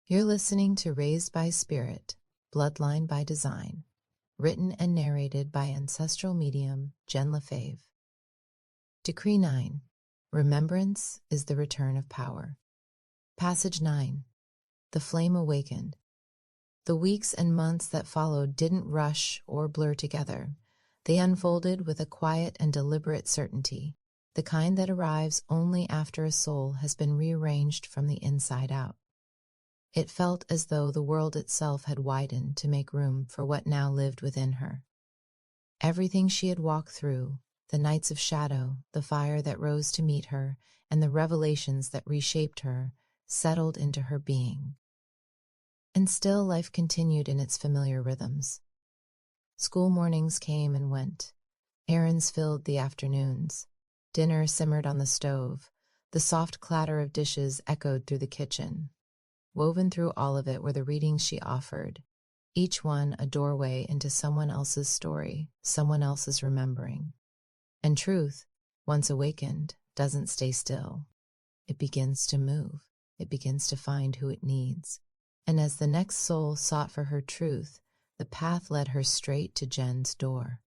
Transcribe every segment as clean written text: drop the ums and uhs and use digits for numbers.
You're listening to Raised by Spirit, Bloodline by Design, written and narrated by ancestral medium Jenn LeFevre. Decree 9. Remembrance is the return of power. Passage 9. The flame awakened. The weeks and months that followed didn't rush or blur together. They unfolded with a quiet and deliberate certainty, the kind that arrives only after a soul has been rearranged from the inside out. It felt as though the world itself had widened to make room for what now lived within her. Everything she had walked through, the nights of shadow, the fire that rose to meet her, and the revelations that reshaped her, settled into her being. And still life continued in its familiar rhythms. School mornings came and went. Errands filled the afternoons. Dinner simmered on the stove. The soft clatter of dishes echoed through the kitchen. Woven through all of it were the readings she offered, each one a doorway into someone else's story, someone else's remembering. And truth, once awakened, doesn't stay still. It begins to move. It begins to find who it needs. And as the next soul sought for her truth, the path led her straight to Jenn's door.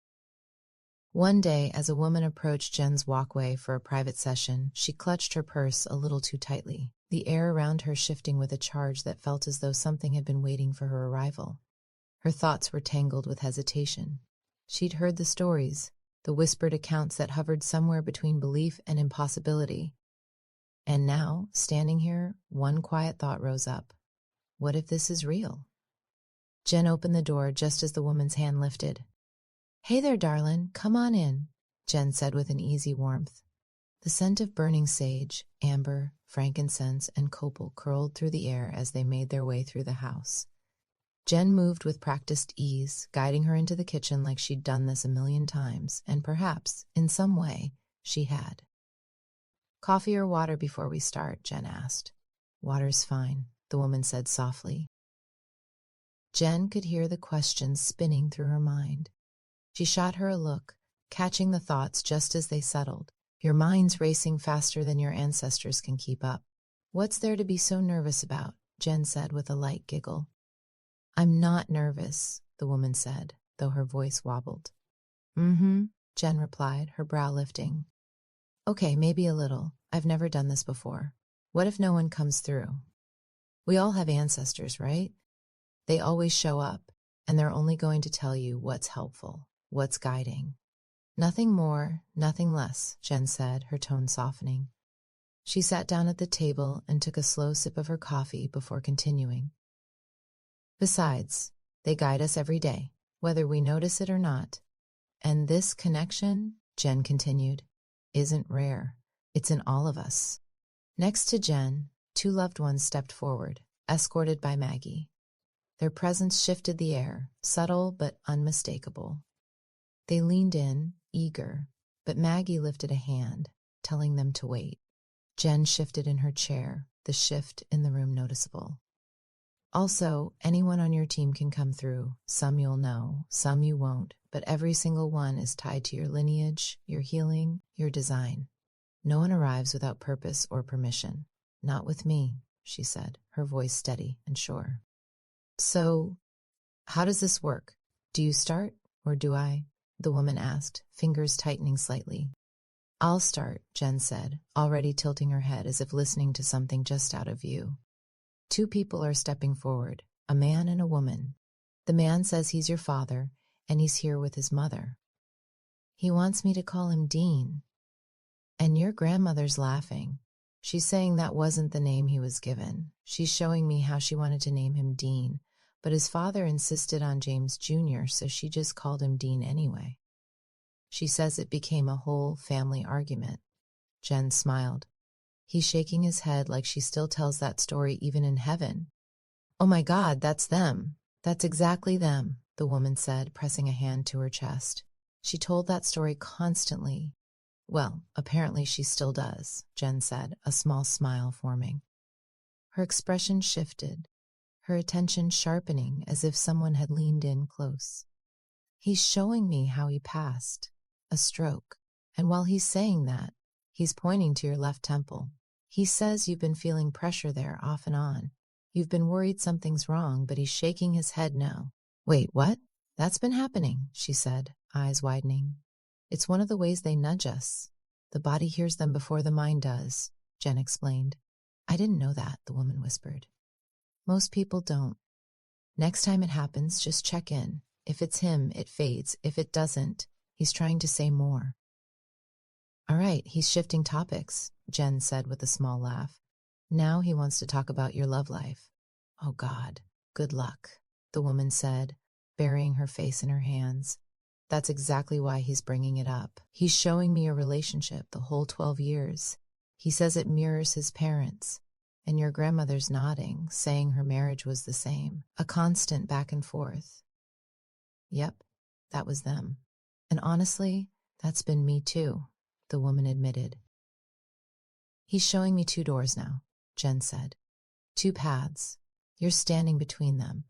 One day, as a woman approached Jenn's walkway for a private session, she clutched her purse a little too tightly, the air around her shifting with a charge that felt as though something had been waiting for her arrival. Her thoughts were tangled with hesitation. She'd heard the stories, the whispered accounts that hovered somewhere between belief and impossibility. And now, standing here, one quiet thought rose up. What if this is real? Jenn opened the door just as the woman's hand lifted. "Hey there, darlin', come on in," Jenn said with an easy warmth. The scent of burning sage, amber, frankincense, and copal curled through the air as they made their way through the house. Jenn moved with practiced ease, guiding her into the kitchen like she'd done this a million times, and perhaps, in some way, she had. "Coffee or water before we start?" Jenn asked. "Water's fine," the woman said softly. Jenn could hear the questions spinning through her mind. She shot her a look, catching the thoughts just as they settled. Your mind's racing faster than your ancestors can keep up. "What's there to be so nervous about?" Jenn said with a light giggle. "I'm not nervous," the woman said, though her voice wobbled. Jenn replied, her brow lifting. "Okay, maybe a little. I've never done this before. What if no one comes through? We all have ancestors, right? They always show up, and they're only going to tell you what's helpful, what's guiding. Nothing more, nothing less," Jenn said, her tone softening. She sat down at the table and took a slow sip of her coffee before continuing. "Besides, they guide us every day, whether we notice it or not. And this connection," Jenn continued, "isn't rare. It's in all of us." Next to Jenn, two loved ones stepped forward, escorted by Maggie. Their presence shifted the air, subtle but unmistakable. They leaned in, eager, but Maggie lifted a hand, telling them to wait. Jenn shifted in her chair, the shift in the room noticeable. "Also, anyone on your team can come through. Some you'll know, some you won't, but every single one is tied to your lineage, your healing, your design. No one arrives without purpose or permission. Not with me," she said, her voice steady and sure. "So, how does this work? Do you start, or do I?" the woman asked, fingers tightening slightly. "I'll start," Jenn said, already tilting her head as if listening to something just out of view. Two people are stepping forward, a man and a woman. The man says he's your father, and he's here with his mother. He wants me to call him Dean. And your grandmother's laughing. She's saying that wasn't the name he was given. She's showing me how she wanted to name him Dean, but his father insisted on James Jr., so she just called him Dean anyway. She says it became a whole family argument. Jenn smiled. He's shaking his head like she still tells that story even in heaven. "Oh my God, that's them. That's exactly them," the woman said, pressing a hand to her chest. "She told that story constantly. Well, apparently she still does," Jenn said, a small smile forming. Her expression shifted, her attention sharpening as if someone had leaned in close. "He's showing me how he passed, a stroke, and while he's saying that, he's pointing to your left temple. He says you've been feeling pressure there off and on. You've been worried something's wrong, but he's shaking his head no. Wait, what? That's been happening, she said, eyes widening. It's one of the ways they nudge us. The body hears them before the mind does, Jenn explained. I didn't know that, the woman whispered. Most people don't. Next time it happens, just check in. If it's him, it fades. If it doesn't, he's trying to say more. All right, he's shifting topics, Jenn said with a small laugh. Now he wants to talk about your love life. Oh God, good luck, the woman said, burying her face in her hands. That's exactly why he's bringing it up. He's showing me a relationship the whole 12 years. He says it mirrors his parents. And your grandmother's nodding, saying her marriage was the same. A constant back and forth. Yep, that was them. And honestly, that's been me too, the woman admitted. He's showing me 2 doors now, Jenn said. 2 paths. You're standing between them.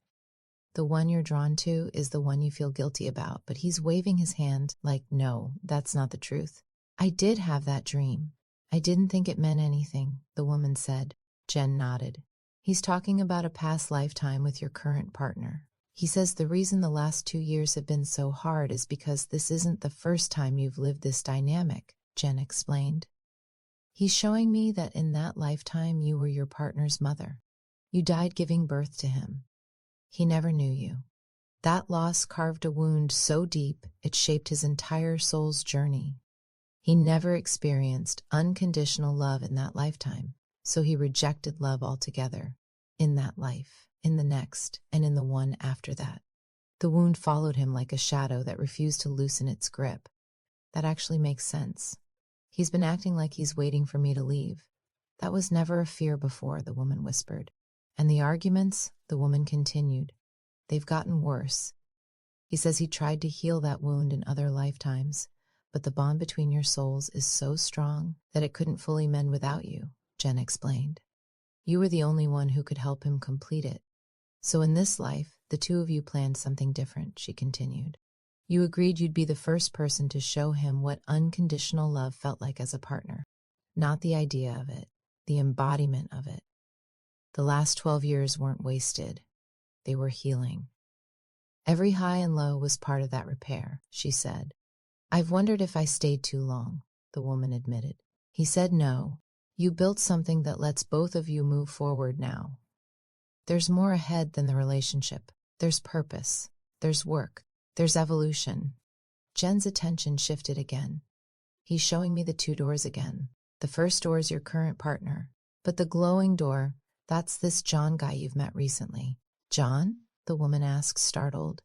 The one you're drawn to is the one you feel guilty about, but he's waving his hand like, no, that's not the truth. I did have that dream. I didn't think it meant anything, the woman said. Jenn nodded. He's talking about a past lifetime with your current partner. He says the reason the last 2 years have been so hard is because this isn't the first time you've lived this dynamic, Jenn explained. He's showing me that in that lifetime you were your partner's mother. You died giving birth to him. He never knew you. That loss carved a wound so deep it shaped his entire soul's journey. He never experienced unconditional love in that lifetime. So he rejected love altogether, in that life, in the next, and in the one after that. The wound followed him like a shadow that refused to loosen its grip. That actually makes sense. He's been acting like he's waiting for me to leave. That was never a fear before, the woman whispered. And the arguments, the woman continued. They've gotten worse. He says he tried to heal that wound in other lifetimes, but the bond between your souls is so strong that it couldn't fully mend without you. Jenn explained. You were the only one who could help him complete it. So in this life, the 2 of you planned something different, she continued. You agreed you'd be the first person to show him what unconditional love felt like as a partner. Not the idea of it, the embodiment of it. The last 12 years weren't wasted. They were healing. Every high and low was part of that repair, she said. I've wondered if I stayed too long, the woman admitted. He said no. You built something that lets both of you move forward now. There's more ahead than the relationship. There's purpose. There's work. There's evolution. Jenn's attention shifted again. He's showing me the 2 doors again. The first door is your current partner. But the glowing door, that's this John guy you've met recently. John? The woman asked, startled.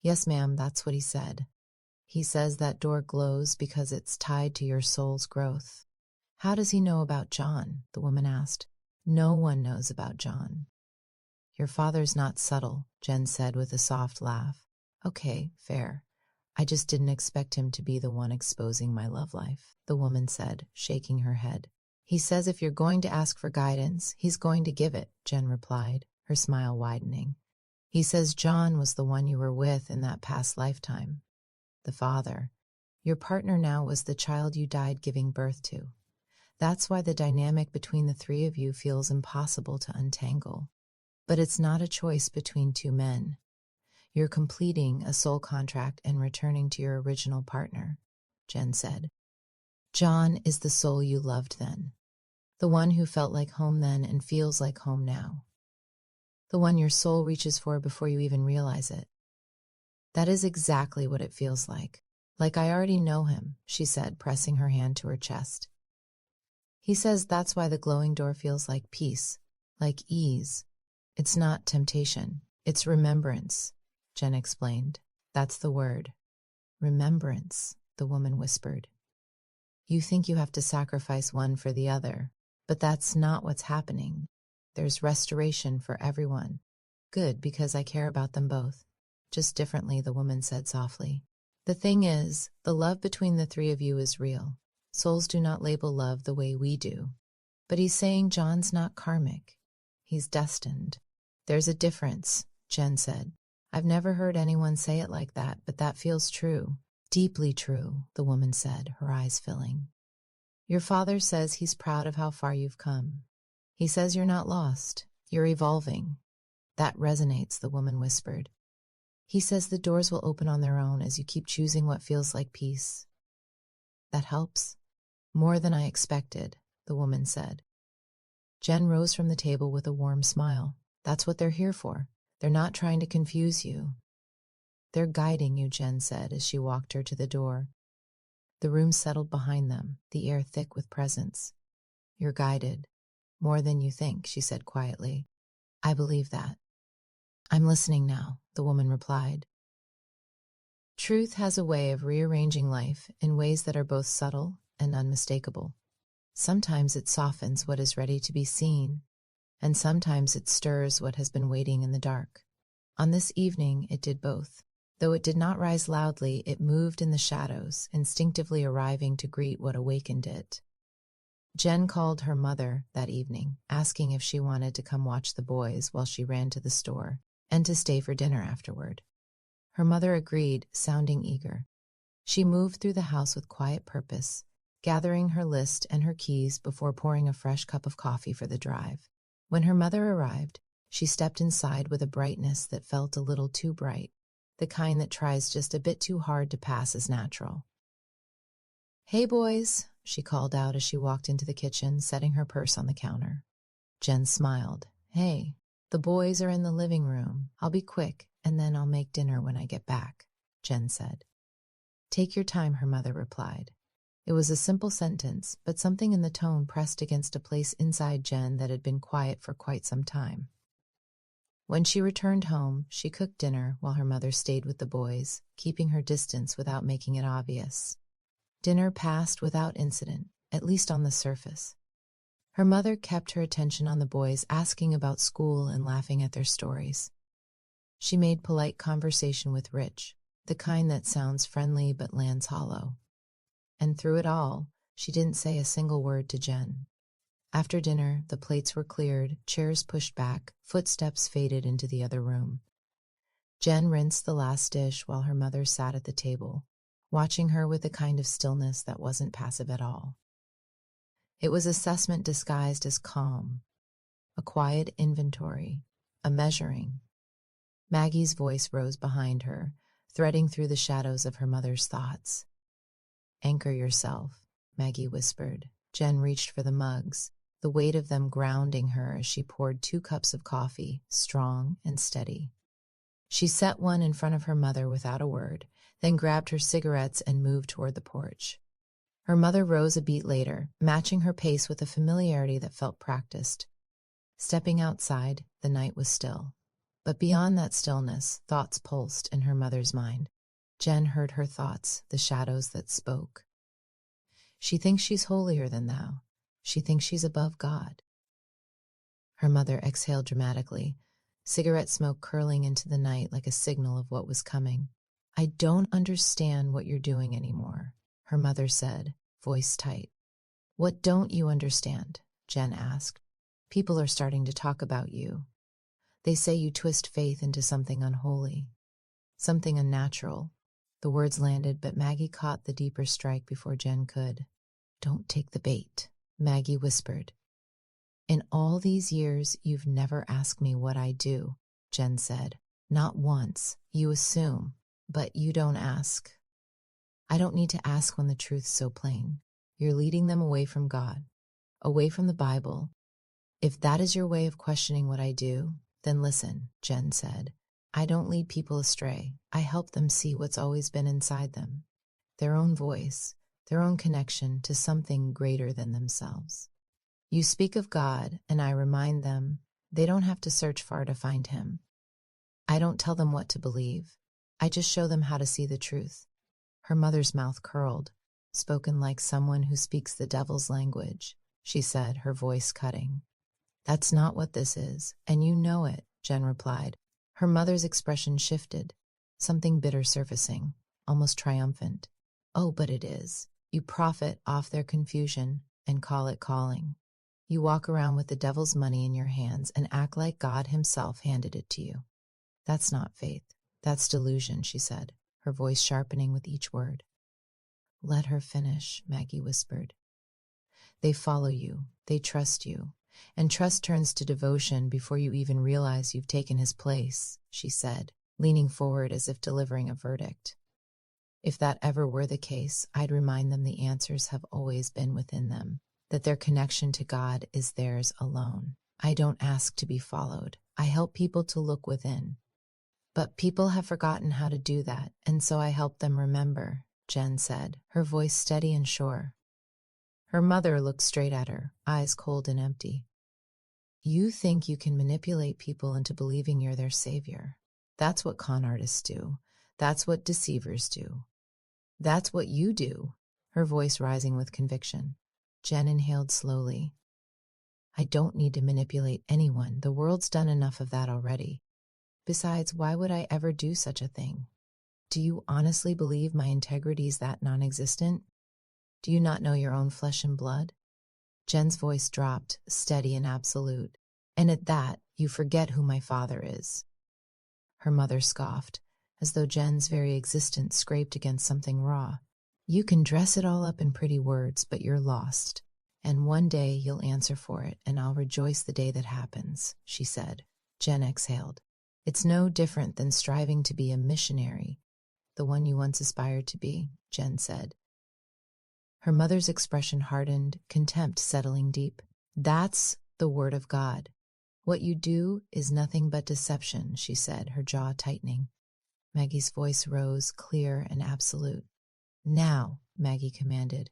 Yes, ma'am, that's what he said. He says that door glows because it's tied to your soul's growth. How does he know about John? The woman asked. No one knows about John. Your father's not subtle, Jenn said with a soft laugh. Okay, fair. I just didn't expect him to be the one exposing my love life, the woman said, shaking her head. He says if you're going to ask for guidance, he's going to give it, Jenn replied, her smile widening. He says John was the one you were with in that past lifetime. The father. Your partner now was the child you died giving birth to. That's why the dynamic between the 3 of you feels impossible to untangle. But it's not a choice between 2 men. You're completing a soul contract and returning to your original partner, Jenn said. John is the soul you loved then. The one who felt like home then and feels like home now. The one your soul reaches for before you even realize it. That is exactly what it feels like. Like I already know him, she said, pressing her hand to her chest. He says that's why the glowing door feels like peace, like ease. It's not temptation, it's remembrance, Jenn explained. That's the word. Remembrance, the woman whispered. You think you have to sacrifice one for the other, but that's not what's happening. There's restoration for everyone. Good, because I care about them both. Just differently, the woman said softly. The thing is, the love between the 3 of you is real. Souls do not label love the way we do. But he's saying John's not karmic. He's destined. There's a difference, Jenn said. I've never heard anyone say it like that, but that feels true. Deeply true, the woman said, her eyes filling. Your father says he's proud of how far you've come. He says you're not lost. You're evolving. That resonates, the woman whispered. He says the doors will open on their own as you keep choosing what feels like peace. That helps. More than I expected, the woman said. Jenn rose from the table with a warm smile. That's what they're here for. They're not trying to confuse you. They're guiding you, Jenn said as she walked her to the door. The room settled behind them, the air thick with presence. You're guided. More than you think, she said quietly. I believe that. I'm listening now, the woman replied. Truth has a way of rearranging life in ways that are both subtle and unmistakable. Sometimes it softens what is ready to be seen, and sometimes it stirs what has been waiting in the dark. On this evening, it did both. Though it did not rise loudly, it moved in the shadows, instinctively arriving to greet what awakened it. Jenn called her mother that evening, asking if she wanted to come watch the boys while she ran to the store, and to stay for dinner afterward. Her mother agreed, sounding eager. She moved through the house with quiet purpose, gathering her list and her keys before pouring a fresh cup of coffee for the drive. When her mother arrived, she stepped inside with a brightness that felt a little too bright, the kind that tries just a bit too hard to pass as natural. Hey, boys, she called out as she walked into the kitchen, setting her purse on the counter. Jenn smiled. Hey, the boys are in the living room. I'll be quick, and then I'll make dinner when I get back, Jenn said. Take your time, her mother replied. It was a simple sentence, but something in the tone pressed against a place inside Jenn that had been quiet for quite some time. When she returned home, she cooked dinner while her mother stayed with the boys, keeping her distance without making it obvious. Dinner passed without incident, at least on the surface. Her mother kept her attention on the boys, asking about school and laughing at their stories. She made polite conversation with Rich, the kind that sounds friendly but lands hollow. And through it all, she didn't say a single word to Jenn. After dinner, the plates were cleared, chairs pushed back, footsteps faded into the other room. Jenn rinsed the last dish while her mother sat at the table, watching her with a kind of stillness that wasn't passive at all. It was assessment disguised as calm, a quiet inventory, a measuring. Maggie's voice rose behind her, threading through the shadows of her mother's thoughts. Anchor yourself, Maggie whispered. Jenn reached for the mugs, the weight of them grounding her as she poured 2 cups of coffee, strong and steady. She set one in front of her mother without a word, then grabbed her cigarettes and moved toward the porch. Her mother rose a beat later, matching her pace with a familiarity that felt practiced. Stepping outside, the night was still. But beyond that stillness, thoughts pulsed in her mother's mind. Jenn heard her thoughts, the shadows that spoke. She thinks she's holier than thou. She thinks she's above God. Her mother exhaled dramatically, cigarette smoke curling into the night like a signal of what was coming. I don't understand what you're doing anymore, her mother said, voice tight. What don't you understand? Jenn asked. People are starting to talk about you. They say you twist faith into something unholy, something unnatural. The words landed, but Maggie caught the deeper strike before Jenn could. Don't take the bait, Maggie whispered. In all these years, you've never asked me what I do, Jenn said. Not once. You assume, but you don't ask. I don't need to ask when the truth's so plain. You're leading them away from God, away from the Bible. If that is your way of questioning what I do, then listen, Jenn said. I don't lead people astray. I help them see what's always been inside them, their own voice, their own connection to something greater than themselves. You speak of God, and I remind them they don't have to search far to find him. I don't tell them what to believe. I just show them how to see the truth. Her mother's mouth curled, spoken like someone who speaks the devil's language, she said, her voice cutting. That's not what this is, and you know it, Jenn replied. Her mother's expression shifted, something bitter surfacing, almost triumphant. Oh, but it is. You profit off their confusion and call it calling. You walk around with the devil's money in your hands and act like God himself handed it to you. That's not faith. That's delusion, she said, her voice sharpening with each word. Let her finish, Maggie whispered. They follow you. They trust you. And trust turns to devotion before you even realize you've taken his place, she said, leaning forward as if delivering a verdict. If that ever were the case, I'd remind them the answers have always been within them, that their connection to God is theirs alone. I don't ask to be followed. I help people to look within. But people have forgotten how to do that, and so I help them remember, Jenn said, her voice steady and sure. Her mother looked straight at her, eyes cold and empty. You think you can manipulate people into believing you're their savior. That's what con artists do. That's what deceivers do. That's what you do, her voice rising with conviction. Jenn inhaled slowly. I don't need to manipulate anyone. The world's done enough of that already. Besides, why would I ever do such a thing? Do you honestly believe my integrity's that non-existent? Do you not know your own flesh and blood? Jenn's voice dropped, steady and absolute. And at that, you forget who my father is. Her mother scoffed, as though Jenn's very existence scraped against something raw. You can dress it all up in pretty words, but you're lost. And one day you'll answer for it, and I'll rejoice the day that happens, she said. Jenn exhaled. It's no different than striving to be a missionary, the one you once aspired to be, Jenn said. Her mother's expression hardened, contempt settling deep. That's the word of God. What you do is nothing but deception, she said, her jaw tightening. Maggie's voice rose, clear and absolute. Now, Maggie commanded.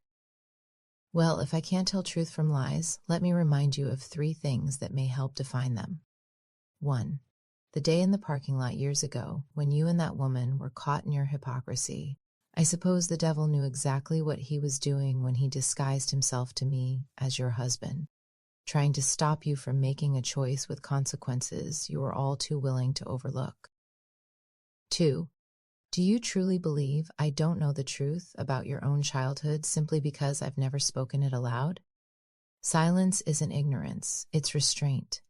Well, if I can't tell truth from lies, let me remind you of 3 things that may help define them. 1. The day in the parking lot years ago, when you and that woman were caught in your hypocrisy, I suppose the devil knew exactly what he was doing when he disguised himself to me as your husband, trying to stop you from making a choice with consequences you were all too willing to overlook. 2. Do you truly believe I don't know the truth about your own childhood simply because I've never spoken it aloud? Silence isn't ignorance, it's restraint.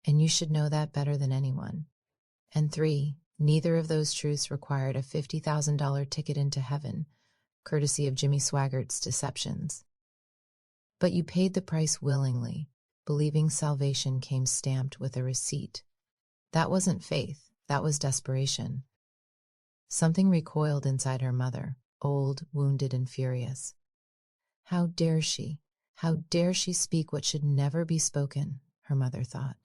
And you should know that better than anyone. And 3, neither of those truths required a $50,000 ticket into heaven, courtesy of Jimmy Swaggart's deceptions. But you paid the price willingly, believing salvation came stamped with a receipt. That wasn't faith, that was desperation. Something recoiled inside her mother, old, wounded, and furious. How dare she? How dare she speak what should never be spoken, her mother thought.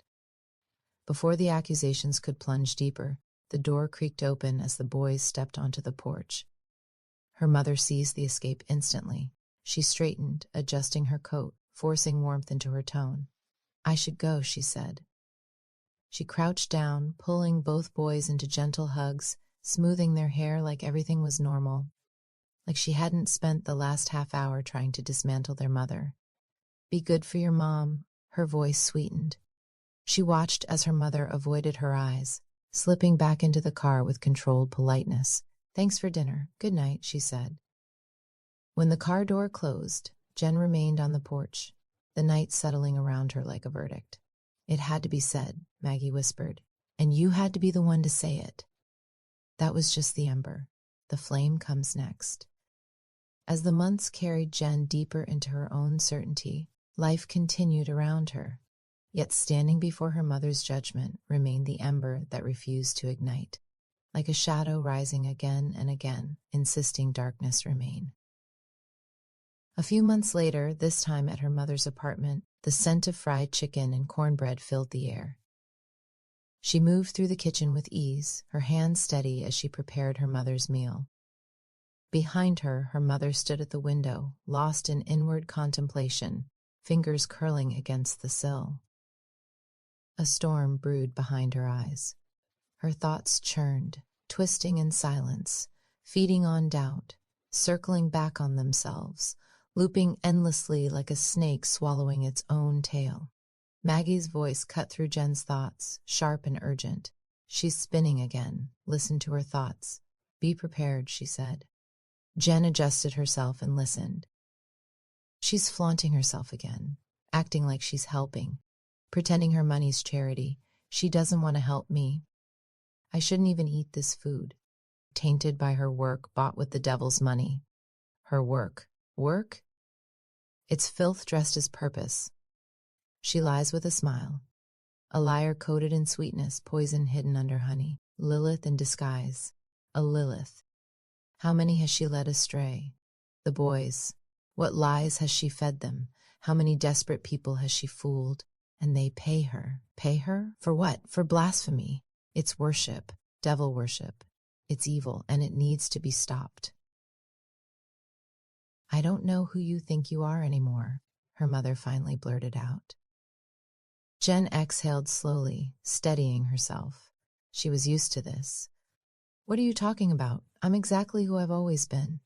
Before the accusations could plunge deeper, the door creaked open as the boys stepped onto the porch. Her mother seized the escape instantly. She straightened, adjusting her coat, forcing warmth into her tone. I should go, she said. She crouched down, pulling both boys into gentle hugs, smoothing their hair like everything was normal, like she hadn't spent the last half hour trying to dismantle their mother. Be good for your mom, her voice sweetened. She watched as her mother avoided her eyes, slipping back into the car with controlled politeness. Thanks for dinner. Good night, she said. When the car door closed, Jenn remained on the porch, the night settling around her like a verdict. It had to be said, Maggie whispered, and you had to be the one to say it. That was just the ember. The flame comes next. As the months carried Jenn deeper into her own certainty, life continued around her. Yet standing before her mother's judgment remained the ember that refused to ignite, like a shadow rising again and again, insisting darkness remain. A few months later, this time at her mother's apartment, the scent of fried chicken and cornbread filled the air. She moved through the kitchen with ease, her hands steady as she prepared her mother's meal. Behind her, her mother stood at the window, lost in inward contemplation, fingers curling against the sill. A storm brewed behind her eyes. Her thoughts churned, twisting in silence, feeding on doubt, circling back on themselves, looping endlessly like a snake swallowing its own tail. Maggie's voice cut through Jenn's thoughts, sharp and urgent. She's spinning again. Listen to her thoughts. Be prepared, she said. Jenn adjusted herself and listened. She's flaunting herself again, acting like she's helping, pretending her money's charity. She doesn't want to help me. I shouldn't even eat this food, tainted by her work bought with the devil's money. Her work. Work? It's filth dressed as purpose. She lies with a smile. A liar coated in sweetness, poison hidden under honey. Lilith in disguise. A Lilith. How many has she led astray? The boys. What lies has she fed them? How many desperate people has she fooled? And they pay her. Pay her? For what? For blasphemy. It's worship. Devil worship. It's evil, and it needs to be stopped. I don't know who you think you are anymore, her mother finally blurted out. Jenn exhaled slowly, steadying herself. She was used to this. What are you talking about? I'm exactly who I've always been.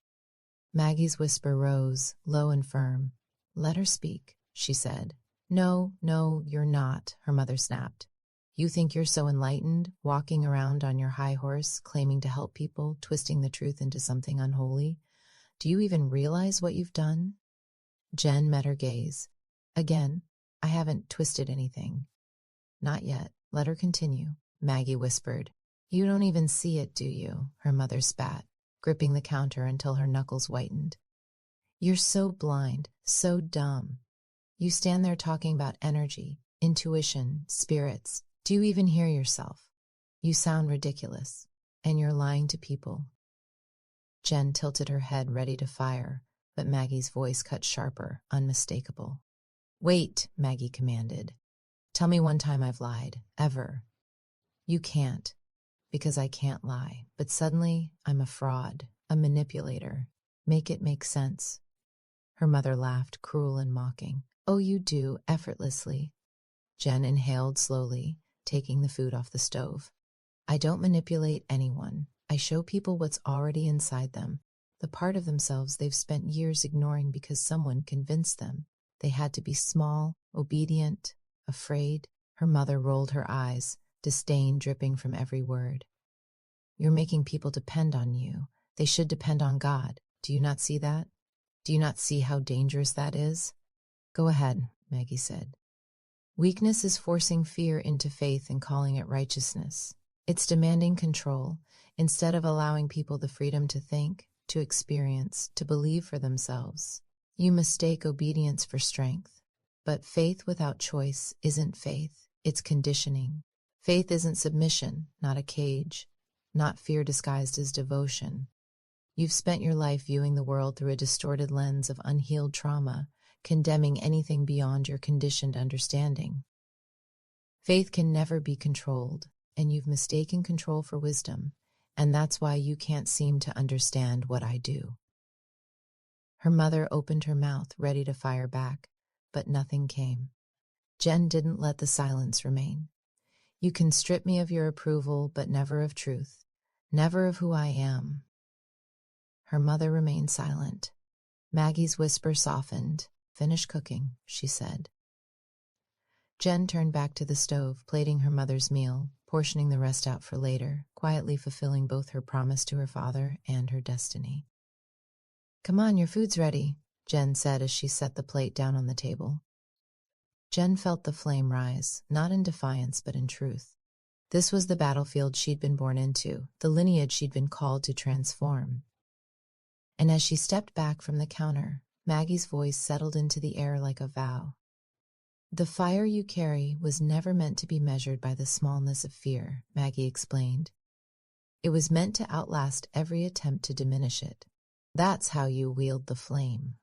Maggie's whisper rose, low and firm. Let her speak, she said. No, you're not, her mother snapped. You think you're so enlightened, walking around on your high horse, claiming to help people, twisting the truth into something unholy? Do you even realize what you've done? Jenn met her gaze. Again, I haven't twisted anything. Not yet. Let her continue, Maggie whispered. You don't even see it, do you? Her mother spat, gripping the counter until her knuckles whitened. You're so blind, so dumb. You stand there talking about energy, intuition, spirits. Do you even hear yourself? You sound ridiculous, and you're lying to people. Jenn tilted her head, ready to fire, but Maggie's voice cut sharper, unmistakable. Wait, Maggie commanded. Tell me one time I've lied, ever. You can't, because I can't lie, but suddenly I'm a fraud, a manipulator. Make it make sense. Her mother laughed, cruel and mocking. Oh, you do, effortlessly. Jenn inhaled slowly, taking the food off the stove. I don't manipulate anyone. I show people what's already inside them, the part of themselves they've spent years ignoring because someone convinced them they had to be small, obedient, afraid. Her mother rolled her eyes, disdain dripping from every word. You're making people depend on you. They should depend on God. Do you not see that? Do you not see how dangerous that is? Go ahead, Maggie said. Weakness is forcing fear into faith and calling it righteousness. It's demanding control instead of allowing people the freedom to think, to experience, to believe for themselves. You mistake obedience for strength. But faith without choice isn't faith, it's conditioning. Faith isn't submission, not a cage, not fear disguised as devotion. You've spent your life viewing the world through a distorted lens of unhealed trauma, condemning anything beyond your conditioned understanding. Faith can never be controlled, and you've mistaken control for wisdom, and that's why you can't seem to understand what I do. Her mother opened her mouth, ready to fire back, but nothing came. Jenn didn't let the silence remain. You can strip me of your approval, but never of truth, never of who I am. Her mother remained silent. Maggie's whisper softened. Finish cooking, she said. Jenn turned back to the stove, plating her mother's meal, portioning the rest out for later, quietly fulfilling both her promise to her father and her destiny. Come on, your food's ready, Jenn said as she set the plate down on the table. Jenn felt the flame rise, not in defiance but in truth. This was the battlefield she'd been born into, the lineage she'd been called to transform. And as she stepped back from the counter, Maggie's voice settled into the air like a vow. The fire you carry was never meant to be measured by the smallness of fear, Maggie explained. It was meant to outlast every attempt to diminish it. That's how you wield the flame.